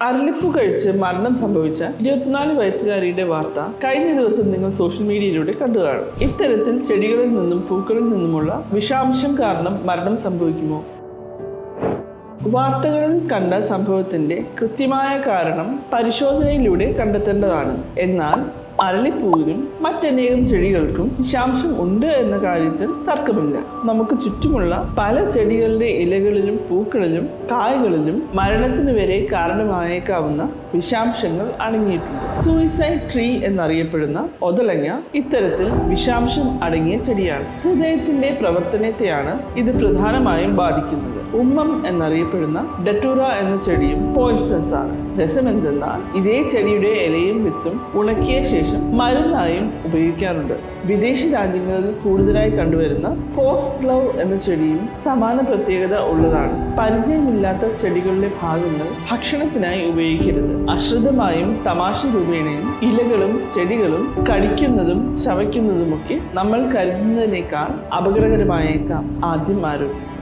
അരളിപ്പൂ കഴിച്ച് മരണം സംഭവിച്ച 24 വയസ്സുകാരിയുടെ വാർത്ത കഴിഞ്ഞ ദിവസം നിങ്ങൾ സോഷ്യൽ മീഡിയയിലൂടെ കണ്ടു കാണും. ഇത്തരത്തിൽ ചെടികളിൽ നിന്നും പൂക്കളിൽ നിന്നുമുള്ള വിഷാംശം കാരണം മരണം സംഭവിക്കുമോ? വാർത്തകളിൽ കണ്ട സംഭവത്തിന്റെ കൃത്യമായ കാരണം പരിശോധനയിലൂടെ കണ്ടെത്തേണ്ടതാണ്. എന്നാൽ അരളിപ്പൂവിനും മറ്റനേകം ചെടികൾക്കും വിഷാംശം ഉണ്ട് എന്ന കാര്യത്തിൽ തർക്കമില്ല. നമുക്ക് ചുറ്റുമുള്ള പല ചെടികളുടെ ഇലകളിലും പൂക്കളിലും കായ്കളിലും മരണത്തിന് വരെ കാരണമായേക്കാവുന്ന വിഷാംശങ്ങൾ അടങ്ങിയിട്ടുണ്ട്. സൂയിസൈഡ് ട്രീ എന്നറിയപ്പെടുന്ന ഒതളങ്ങ ഇത്തരത്തിൽ വിഷാംശം അടങ്ങിയ ചെടിയാണ്. ഹൃദയത്തിന്റെ പ്രവർത്തനത്തെയാണ് ഇത് പ്രധാനമായും ബാധിക്കുന്നത്. ഉമ്മം എന്നറിയപ്പെടുന്ന ഡറ്റൂറ എന്ന ചെടിയും പോയിസണസ് ആണ്. രസമെന്തെന്നാൽ ഇതേ ചെടിയുടെ ഇലയും വിത്തും ഉണക്കിയ ശേഷം മരുന്നായും ഉപയോഗിക്കാറുണ്ട്. വിദേശ രാജ്യങ്ങളിൽ കൂടുതലായി കണ്ടുവരുന്ന ഫോക്സ് ഗ്ലൗ എന്ന ചെടിയും സമാന പ്രത്യേകത ഉള്ളതാണ്. പരിചയമില്ലാത്ത ചെടികളുടെ ഭാഗങ്ങൾ ഭക്ഷണത്തിനായി ഉപയോഗിക്കരുത്. അശ്രദ്ധമായും തമാശ രൂപേണയും ഇലകളും ചെടികളും കടിക്കുന്നതും ചവയ്ക്കുന്നതുമൊക്കെ നമ്മൾ കരുതുന്നതിനേക്കാൾ അപകടകരമായേക്കാം. ആദ്യം ആരോഗ്യം.